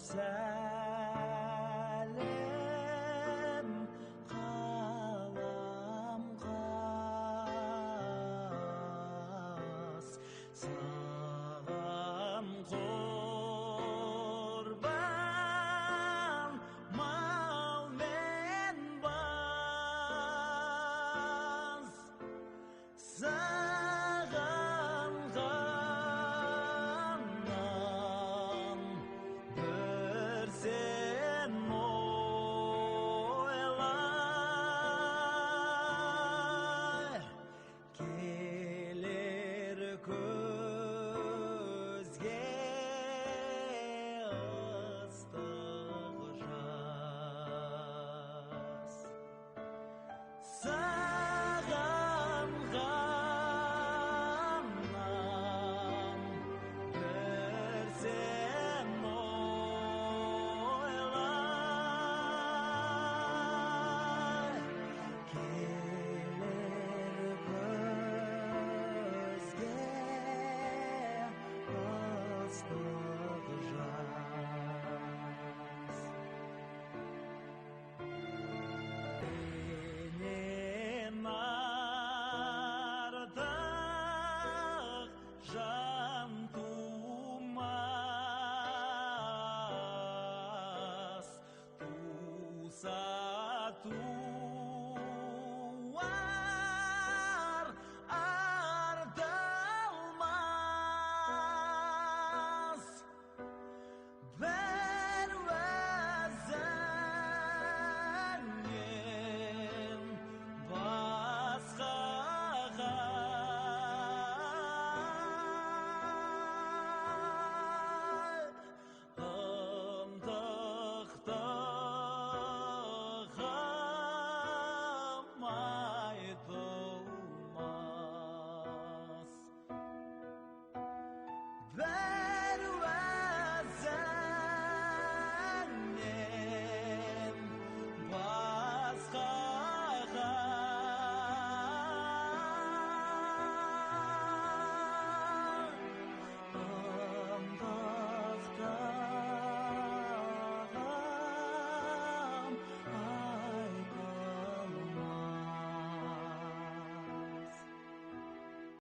сәлем қалам қас саған құрбан мал мен бас саған ғанам бір сен ойлай келер көзге ыстық жас саған ғанам бір сен ойлай келер көзге ыстық жас сенен артық жан тумас туса